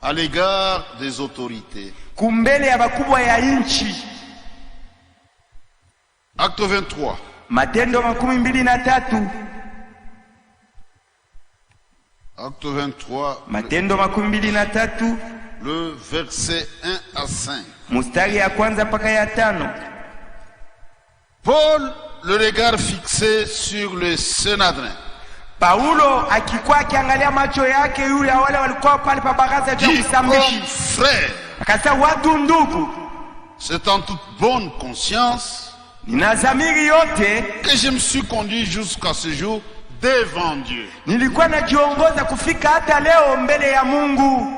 à l'égard des autorités. kumbele ya bakubwa ya nchi. Acte 23. Matendo 23. Acte 23. Matendo 23. Le verset 1 à 5. Mustari ya kwanza mpaka ya 5. Paul, le regard fixé sur le Sanhédrin. Paulo akikuwa akiangalia macho yake yule wale walikuwa pale pa baraza ya kusambishi. Frère, Akasema watu ndugu, c'est en toute bonne conscience nina dhamiri yote que je me suis conduit jusqu'à ce jour devant Dieu. nilikuwa najiongoza kufika hata leo mbele ya Mungu.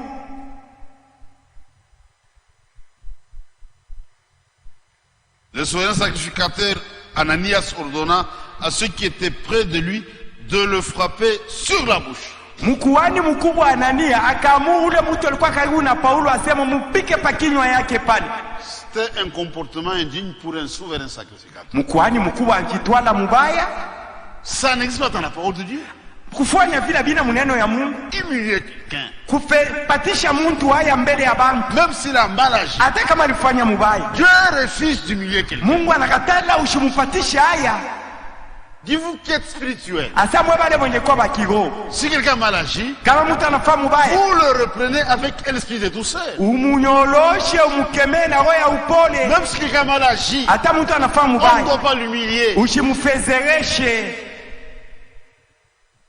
Le souverain sacrificateur Ananias ordonna à ceux qui étaient près de lui de le frapper sur la bouche. Mkuhani mkubwa Anania akaamuru ule mtu alikuwa karibu na Paulo asema mpike pa kinywa yake pale. C'était un comportement indigne pour un souverain sacrificateur. Mkuhani mkubwa akitwala mubaya, ça n'existe pas dans la parole de Dieu. Kufanya vile bina muneno ya Mungu, Humilier quelqu'un, kupatisha mtu haya mbele ya bantu, même s'il a mal agi, hata kama alifanya mubaya, Dieu refuse d'humilier quelqu'un. Mungu anakatala ushimupatisha haya. Dis-vous qui êtes spirituel. Asa mwe bale mwenye kwa bakiroho, Si quelqu'un a mal agi, kama mtu anafanya mubaya, vous le reprenez avec l'esprit de douceur. umunyoloshe umukemee na roho ya upole. Même si quelqu'un a mal agi, Hata mtu anafanya on ne mubaya, doit pas l'humilier. ushimfezereshe.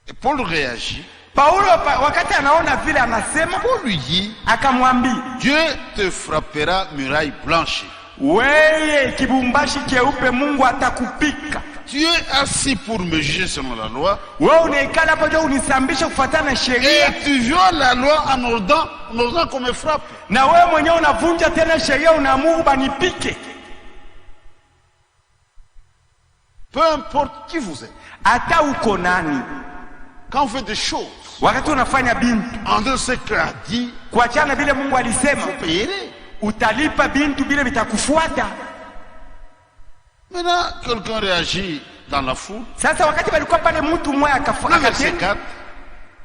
Et Paul réagit. Paulo wakati anaona vile anasema, Paul lui dit, akamwambia, Dieu te frappera muraille blanche. weye kibumbashi keupe Mungu atakupika. Tu es assis pour me juger selon la loi. Wewe unaikala hapo ndio unisambisha kufuatana na sheria, Et tu violes la loi en ordonnant qu'on me frappe. na wewe mwenyewe unavunja tena sheria, unaamuru banipike. Peu importe qui vous êtes. Hata uko nani, Quand vous faites des choses wakati unafanya bintu en dehors de ce qu'il a dit, kuachana vile Mungu alisema, vous payerez. utalipa bintu vile vitakufuata. Maintenant, quelqu'un réagit dans la foule. Sasa wakati walikuwa pale, mtu mmoja Le verset akatenda, 4.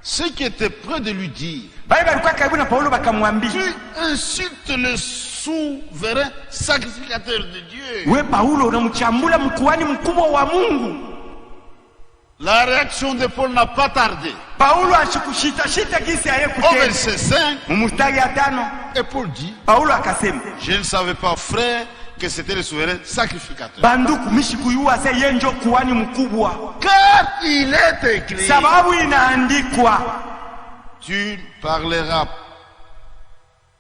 Ceux qui étaient près de lui dirent, bali walikuwa karibu na Paulo, bakamwambia, tu insultes le souverain sacrificateur de Dieu. we Paulo unamchambula mkuhani mkubwa wa Mungu. La réaction de Paul n'a pas tardé. Paulo ashikushita gisi aye Au kutenda. verset 5, Mstari ya 5, et Paul dit, Paulo akasema, je ne savais pas, frère, que c'était le souverain sacrificateur. banduku mishikuyua se yenjo kuhani mkubwa, Car il est écrit, sababu inaandikwa, tu ne parleras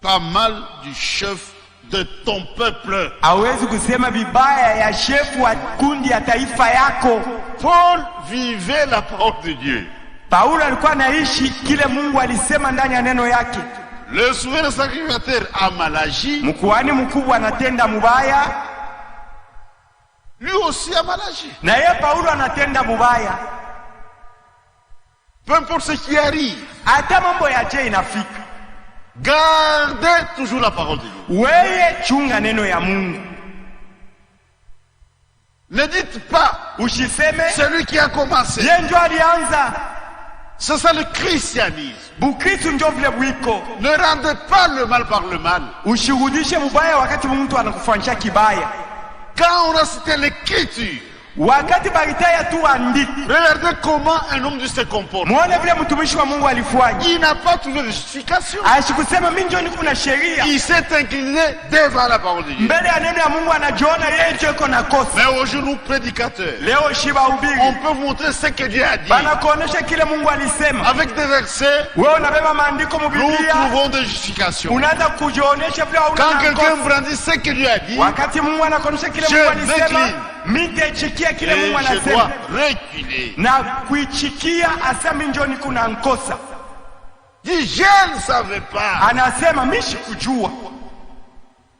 pas mal du chef de ton peuple. hawezi kusema vibaya ya shefu wa kundi ya taifa yako. Paul vivait la parole de Dieu. Paulo alikuwa anaishi kile Mungu alisema ndani ya neno yake. Le souverain sacrificateur a mal agi, Mkuhani mkubwa anatenda mubaya, lui aussi a mal agi. na yeye Paulo anatenda mubaya. Peu importe ce qui arrive, Hata mambo ya je inafika, gardez toujours la parole de Dieu. weye chunga neno ya Mungu. Ne dites pas, Ushiseme celui qui a commencé. yeye ndio alianza. C'est ça le christianisme. Bukristo ndio vile bwiko. Ne rendez pas le mal par le mal. Ushirudishe mubaya wakati mtu anakufanyisha kibaya. Quand on a cité l'écriture, Wakati baritaya tu andiki, regardez comment un homme Dieu se comporte. muone vile mtumishi wa Mungu alifanya. Il n'a pas trouvé de justification. Ashikusema mimi ndio niko na sheria. Il s'est incliné devant la parole de Dieu. Mbele ya neno ya Mungu anajiona yeye ndio iko na kosa. Mais aujourd'hui, nous prédicateurs, Leo shiba on ubiri, peut vous montrer ce que Dieu a dit. bana kuonesha kile Mungu alisema. Avec des versets, Wewe unabeba maandiko nous mubiblia, trouvons des justifications. unaanza kujionesha vile Quand hauna quelqu'un kosa. vous rendit ce que Dieu a dit, Wakati Mungu anakuonesha kile Je Mungu alisema, m'incline. mitachikia kile et Mungu je dois anasema reculer. na kuichikia, asema njoo niko na nkosa. Dit, je ne savais pas Anasema mimi sikujua.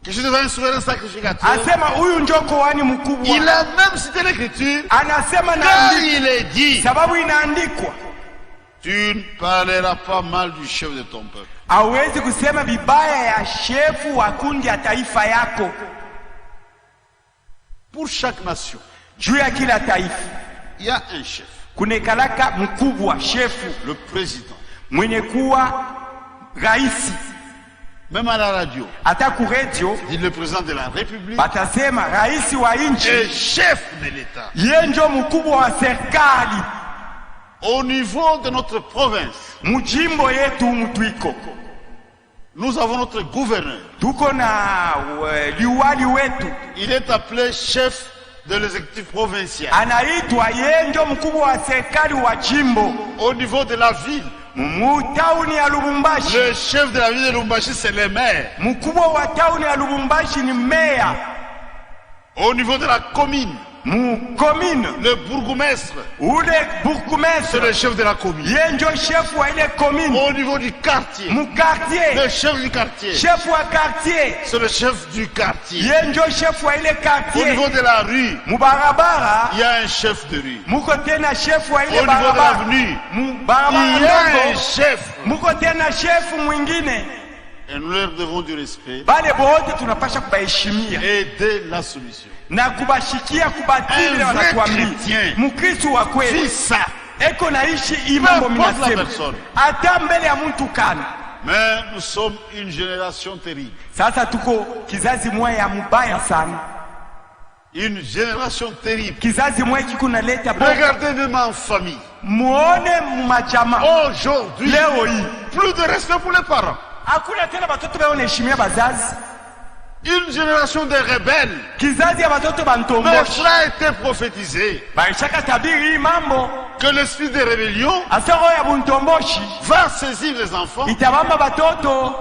que je devais un souverain sacrificateur. Asema huyu njoo kuhani mkubwa. Il a même cité l'écriture. Anasema na Quand il est dit, sababu inaandikwa, tu ne parleras pas mal du chef de ton peuple. hawezi kusema vibaya ya shefu wa kundi ya taifa yako. Pour chaque nation, Juu ya kila taifa il y a un chef, kunekalaka mkubwa, shefu le président. mwenye kuwa raisi. Même à la radio, hata ku radio dit le président de la République batasema rais wa et nchi chef de l'État. yeye ndio mkubwa wa serikali Au niveau de notre province, mjimbo yetu mtwiko. nous avons notre gouverneur. Tuko na liwali wetu, Il est appelé chef de l'exécutif provincial. anaitwa yeye ndio mkubwa wa serikali wa jimbo. Au niveau de la ville, Mutauni ya Lubumbashi, le chef de la ville de Lubumbashi, c'est le maire. mkubwa wa tauni ya Lubumbashi ni meya. Au niveau de la commune, Commune, le bourgmestre, ule c'est burgomestre le chef de la commune. yeye ndio chef wa ile commune. Au niveau du quartier, Quartier, le chef du quartier, chef wa quartier c'est le chef du quartier. yeye ndio chef wa ile Au quartier. niveau de la rue, Mubarabara il y a un chef de rue. muko tena chef wa Au ile niveau de barabara. l'avenue, Barabara il y a un ndogo chef. muko tena chef mwingine. Et nous leur devons du respect Bale bote tunapasha kubaheshimia et de la soumission. na kubashikia kubatili Un na vrai wanatuambia. chrétien. Mkristo wa kweli Fils ça. eko naishi hii mambo Peu importe la minasema personne. hata mbele ya mtu kana. Mais nous sommes une génération terrible. Sasa tuko kizazi moja ya mubaya sana, Une génération terrible. kizazi moja kiko naleta boka. Regardez même en famille. Muone mumajama Aujourd'hui, leo hii plus de respect pour les parents. hakuna tena batoto bao naheshimia bazazi. Une génération de rebelles. Kizazi ya batoto Mais bantomboshi cela a été prophétisé baishaka tabiri hii mambo. que l'esprit de rébellion Asa roho ya buntomboshi va saisir les enfants, itabamba batoto,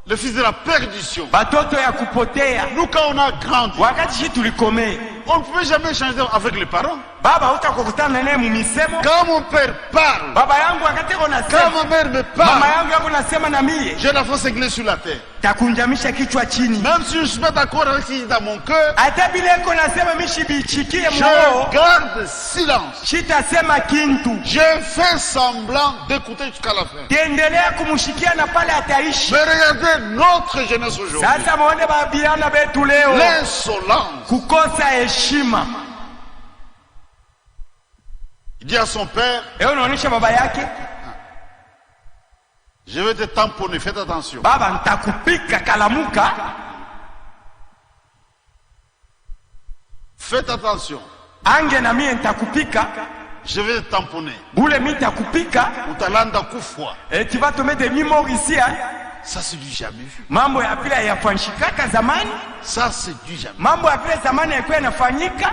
le fils de la perdition. batoto ya kupotea. Nous, quand on a grandi, Wakati shi tulikomee, on ne pouvait jamais changer avec les parents. baba utakokutana naye mumisemo. Quand mon père parle, Baba yangu wakati ko quand nasema, ma mère me mama parle, yangu yako nasema na mie, j'ai la force églée sur la terre. takunjamisha kichwa chini. Même si je suis pas d'accord avec ce qui est dans mon cœur, Hata bila iko nasema mishibichikie je mroho, garde silence. shitasema kintu. Je fais semblant d'écouter jusqu'à la fin. Tiendelea kumushikia na pale ataishi. Mais regardez notre jeunesse aujourd'hui. Sasa muone babiana betu leo L'insolence. kukosa heshima. Il dit à son père, Leo unaonyesha baba yake, je vais te tamponner, faites attention. baba nitakupika kalamuka. Faites attention. Ange na mie nitakupika, Je vais te tamponner. bule mi nitakupika. Utalanda kufwa. Tu vas tomber des mémoires ici, hein? Ça c'est du jamais vu. Mambo ya pila yafanyikaka zamani, Ça c'est du jamais. mambo ya pila zamani yalikuwa yanafanyika.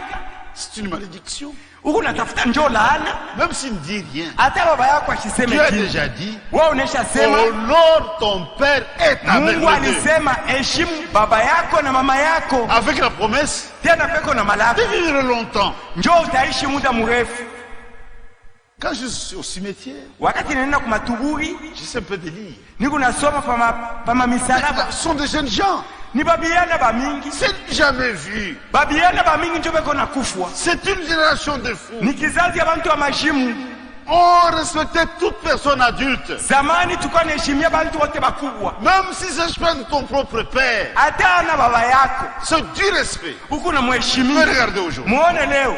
C'est une malédiction. Huku natafuta njoo laana, Même s'il ne dit rien. hata baba yako asiseme Tu as kitu. déjà dit, Wewe unaisha sema, honore ton père et ta mère. Mungu alisema heshimu baba yako na mama yako, Avec la promesse tena peko na malaka, de vivre longtemps. njoo utaishi muda mrefu. Quand je suis au cimetière, Wakati ninaenda kumatuburi, j'essaie un peu de lire. niko nasoma pama misalaba, Ce sont des jeunes gens. ni babiana ba mingi, C'est jamais vu. babiana ba mingi njoo beko na kufwa. C'est une génération de fous. Ni kizazi ya bantu wa mashimu. On respectait toute personne adulte. Zamani tulikuwa naheshimia bantu wote bakubwa, Même si c'est je de ton propre père. hata na baba yako C'est du respect. huku na Mais mheshimia. regardez aujourd'hui. Muone leo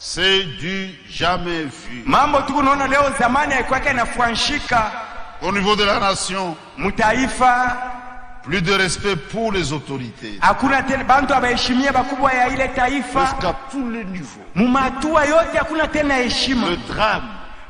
C'est du jamais vu. mambo tuku naona leo, zamani haikuwa inafwanshika Au niveau de la nation, mutaifa. plus de respect pour les autorités. Hakuna tena bantu abaheshimia bakubwa ya ile taifa, Jusqu'à tous les niveaux. mumatua yote hakuna tena heshima. Le drame,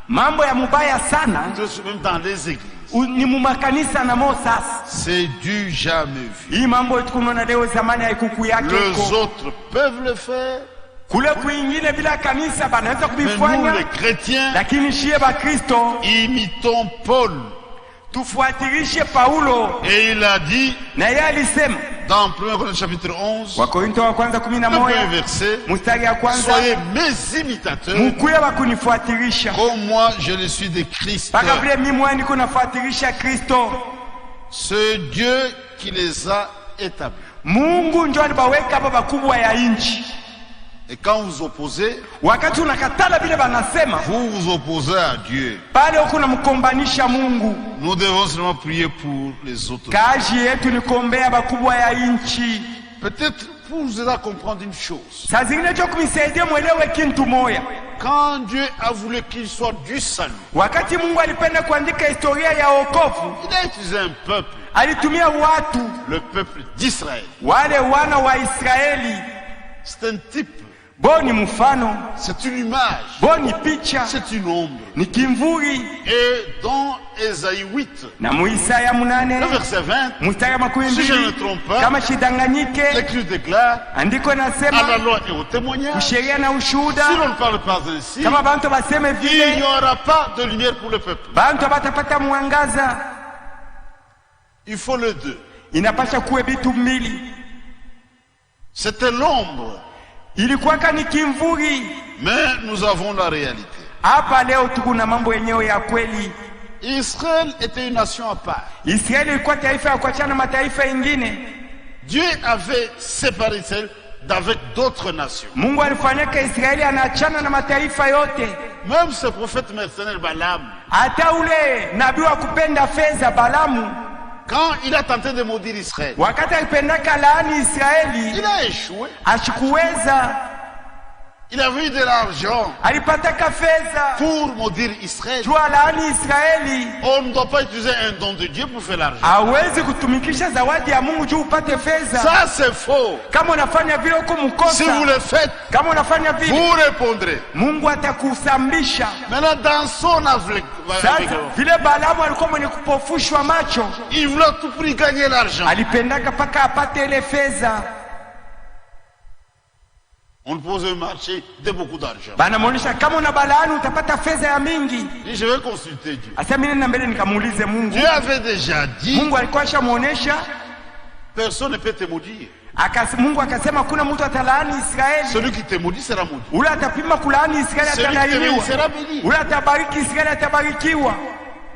Mambo ya mubaya sana même dans les églises, ni mumakanisa na mo sasa. c'est du jamais vu. Hii mambo tukunaona leo, zamani haikuku yake Les huko. autres peuvent le faire, Kule kwingine bila kanisa banaweza mais nous kubifanya, les chrétiens, lakini shie bakristo imitons Paul. tufuatilishe Paulo, Et il a dit na yeye alisema dans 1 Corinthiens chapitre 11, Wakorinto wa kwanza le premier 11 verset, mstari ya kwanza, soyez mes imitateurs, mukuye wakunifuatilisha comme moi je le suis de Christ. mpaka vile mimi mwenyewe niko nafuatilisha Kristo. C'est Dieu qui les a établis. Mungu ndio alibaweka hapa bakubwa ya inchi. Et quand vous opposez, Wakati unakatala vile banasema, vous vous opposez à Dieu. pale huko namkombanisha Mungu. Nous devons seulement prier pour les autres. Kazi yetu ni kuombea bakubwa ya inchi. Peut-être pour vous aider à comprendre une chose. Saa zingine cho kumisaidia mwelewe kintu moya. Quand Dieu a voulu qu'il soit du salut, Wakati Mungu alipenda kuandika historia ya wokovu, il a utilisé un peuple, alitumia watu, le peuple d'Israël. wale wana wa Israeli. C'est un type, Bo ni mfano, c'est une image, bo ni picha, c'est une ombre. ni kimvuri. Et dans Ésaïe 8, Na Muisaya 8 le verset 20, mstari wa 12, si je ne me trompe pas, kama shidanganyike, l'Écriture déclare andiko à la nasema loi et au témoignage, sheria na ushuhuda, si l'on ne parle pas ainsi, kama bantu baseme il vile, n'y aura pas de lumière pour le peuple. bantu batapata mwangaza. Il faut le deux. Inapasha kuwe bitu mbili. C'était l'ombre, Ilikuwaka ni kimvuri. mais nous avons la réalité. Hapa leo tuko na mambo yenyewe ya kweli. Israël était une nation à part. Israeli ilikuwa taifa ya kuachana na mataifa mengine. Dieu avait séparé Israël d'avec d'autres nations. Mungu alifanyaka Israeli anaachana na mataifa yote. Même ce prophète mercenaire Balaam, Hata ule nabii wa kupenda fedha Balamu, quand il a tenté de maudire Israël, wakati alipendaka laani Israeli, il a échoué. ashikuweza. Il avait eu de l'argent Alipataka fedha pour maudire Israël. jua laani Israeli. On ne doit pas utiliser un don de Dieu pour faire l'argent. Hawezi kutumikisha zawadi ya Mungu juu upate fedha. Ça, c'est faux. Kama unafanya vile uko Si vous mkosa, le faites, kama unafanya vile vous répondrez. Mungu atakusambisha. Maintenant, dans son aveugle, Sasa vile Balamu alikuwa mwenye kupofushwa macho, il voulait à tout prix gagner l'argent. alipendaka paka apate ile fedha. On pose un marché de beaucoup d'argent. Banamuonesha kama una balaani utapata fedha ya mingi. Et je vais consulter Dieu. Asa mimi nenda mbele nikamuulize Mungu. Dieu avait déjà dit, Mungu alikuwa ashamuonesha, personne ne peut te maudire. Mungu akasema kuna mtu atalaani Israeli. Celui qui te maudit sera maudit. Ule atapima kulaani Israeli Celui qui te bénit atalaaniwa. sera béni. Ule atabariki Israeli atabarikiwa.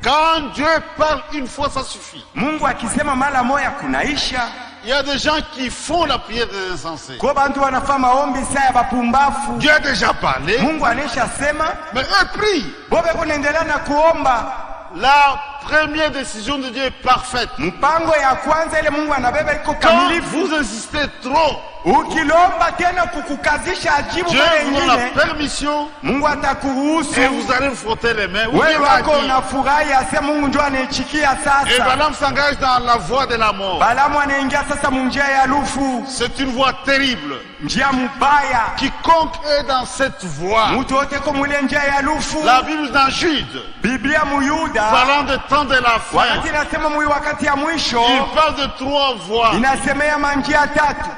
Quand Dieu parle une fois, ça suffit. Mungu akisema mara moja kunaisha. Il y a des gens qui font la prière des insensés. Kwa bantu wanafanya maombi saa ya bapumbafu. Dieu a déjà parlé, Mungu anesha sema, mais eux prient. bobe kunaendelea na kuomba. La première décision de Dieu est parfaite. Mpango ya kwanza ile Mungu anabeba iko Quand kamilifu. vous insistez trop, Ukilomba tena kukukazisha ajibu Dieu mara vous donne la nyingine, permission Mungu atakuruhusu. et vous allez vous frotter les mains. Vous Wewe Dieu wako va dire. unafurahi ase Mungu ndio anaichikia Et sasa. Balaam s'engage dans la voie de la mort. Balamu anaingia sasa munjia ya lufu, C'est une voie terrible. njia mbaya. Quiconque est dans cette voie, Mtu wote ko mwile njia ya lufu. la Bible dans Jude, Biblia Muyuda parlant de temps de la fin, wakati inasema mwi wakati ya mwisho il parle de trois voies. inasemea manjia tatu: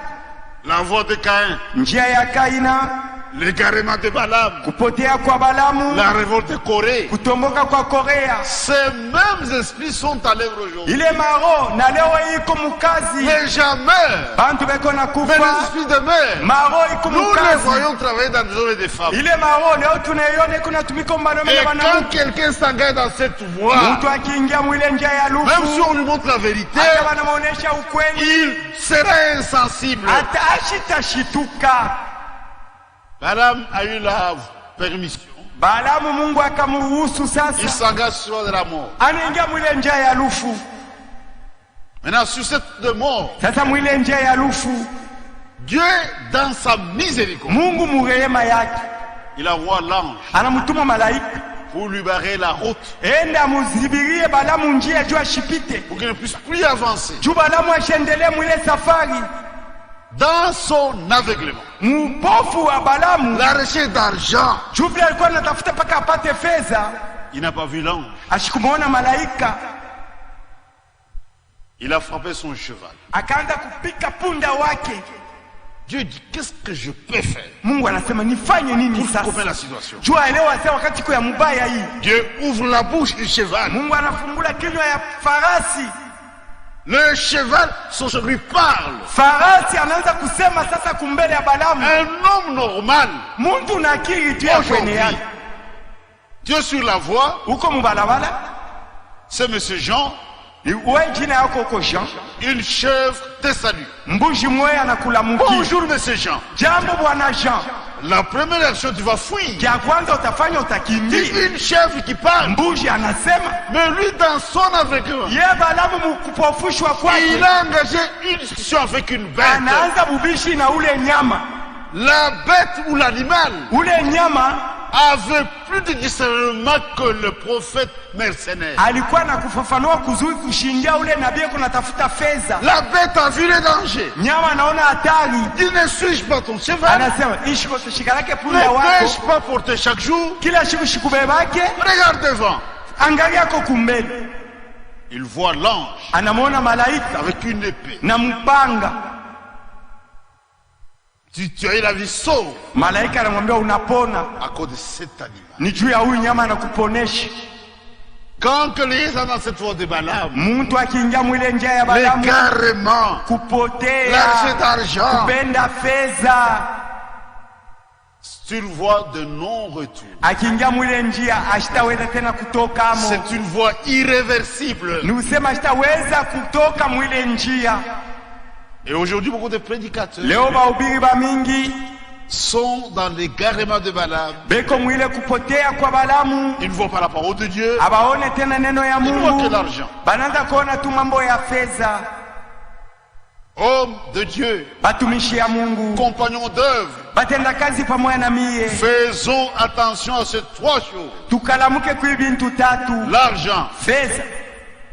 La voie de Caïn, njia ya Kaina, l'égarement de Balaam, kupotea kwa Balamu, la révolte de Corée. kutomboka kwa Korea. Ces mêmes esprits sont à l'œuvre aujourd'hui. Ile maro na leo iko mukazi, Mais jamais, bantu beko na mais kufa, les esprits de mer, maro iko nous les mukazi. voyons travailler dans des hommes et des femmes. Ile maro leo tunaiona iko natumika mbanome Et na quand banamuke. quelqu'un s'engage dans cette voie, Mtu akiingia mwile njia ya même si lufu, on lui montre la vérité, hata wanamuonesha ukweli, il sera insensible. hata ashitashituka. Balaam a eu la permission. Balamu Mungu akamruhusu Il sasa, s'engage sur de la mort. anaingia mwile njia ya lufu. Maintenant, sur cette de mort, Sasa mwile njia ya lufu, Dieu, dans sa miséricorde, Mungu murehema yake il envoie l'ange anamtuma malaika pour lui barrer la route, ende amuzibirie Balamu njia juu ashipite, pour qu'il ne puisse plus avancer. juu Balamu ashendelee mwile safari. Dans son aveuglement, Mupofu wa Balamu la recherche d'argent, juu vile alikuwa anatafuta mpaka apate fedha, il n'a pas vu l'ange. ashikumuona malaika, Il a frappé son cheval. akaanza kupika punda wake. Dieu dit, qu'est-ce que je peux faire Mungu anasema nifanye nini pour couper sasa? la situation? Juu aelewa sasa wakati kwa mubaya hii. Dieu ouvre la bouche du cheval. Mungu anafungula kinywa ya farasi. Le cheval, son cheval lui parle. Farasi anaanza kusema sasa kumbele ya Balamu. Un homme normal, Muntu na akili tu ya kwenye aujourd'hui, yake. Dieu sur la voie, Uko mubalabala, c'est monsieur Jean, wewe jina yako uko Jean. une chèvre te salue. Mbuji mwe anakula mki. Bonjour monsieur Jean. Jambo bwana Jean. La première action, tu vas fuir. Kia kwanza utafanya utakimbia. C'est une chèvre qui parle. Mbuzi anasema. Mais lui, dans son aveuglement, Ye Balamu mukupofushwa kwake. il a engagé une discussion avec une bête. Anaanza bubishi na ule nyama. La bête ou l'animal Ule nyama avait plus de discernement que le prophète mercenaire. alikuwa na kufafanua kuzuri kushindia ule nabii kunatafuta fedha. La bête a vu le danger. Nyama anaona hatari. Il ne suis pas ton cheval. Anasema ishiko tushikalake Ne punda peux-je wako. pas porter chaque jour? Kila siku shikubebake. Regarde devant. Angalia ko kumbele. Il voit l'ange Anamwona malaika avec une épée. na mpanga. Tu as eu la vie sauve Malaika anamwambia unapona. à cause de cet animal. Ni juu ya huyu nyama anakuponesha. Quand que les gens dans cette voie de Balaam, Mtu akiingia mwile njia ya Balamu l'égarement, kupotea, l'argent d'argent, kupenda fedha, c'est une voie de non-retour. akiingia mwile njia ashitaweza tena kutoka amo. C'est une voie irréversible. Ni usema ashitaweza kutoka mwile njia. Et aujourd'hui, beaucoup de prédicateurs Leo bahubiri ba mingi sont dans l'égarement de Balaam. beko mwile kupotea kwa Balamu. Ils ne voient pas la parole de Dieu. Abaone tena neno ya Ils voient que Mungu. l'argent. Banaanza kuona tu mambo ya fedha. Homme de Dieu, Batumishi ya Mungu, compagnons d'œuvre, batenda kazi pamoja na mie. faisons attention à ces trois choses. Tukalamuke kui bintu tatu. L'argent, Fedha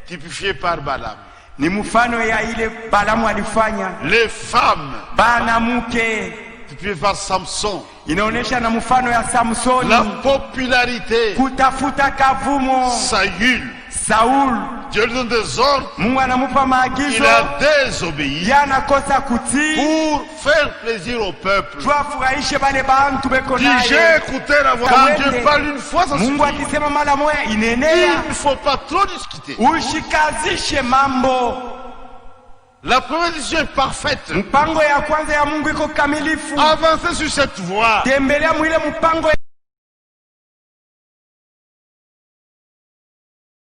typifié par Balaam. ni mfano ya ile Balamu alifanya. Les femmes, Banamuke typifié par Samson. inaonesha na mfano ya Samsoni. La popularité, Kutafuta kavumo. Saül. Saul, Dieu lui donne des ordres, Mungu anamupa il maagizo, a désobéi yanakosa kutii. pour faire plaisir au peuple. Tuwafurahishe bale bantu beko Dis, j'ai naye. écouté la voix. Quand Dieu parle une fois, ça Mungu suffit. akisema mara moja Il inenea. ne faut pas trop discuter. Ushikazishe mambo. La première décision est parfaite. Mpango ya kwanza ya Mungu iko kamilifu. Avancez sur cette voie. Tembelea mwile mpango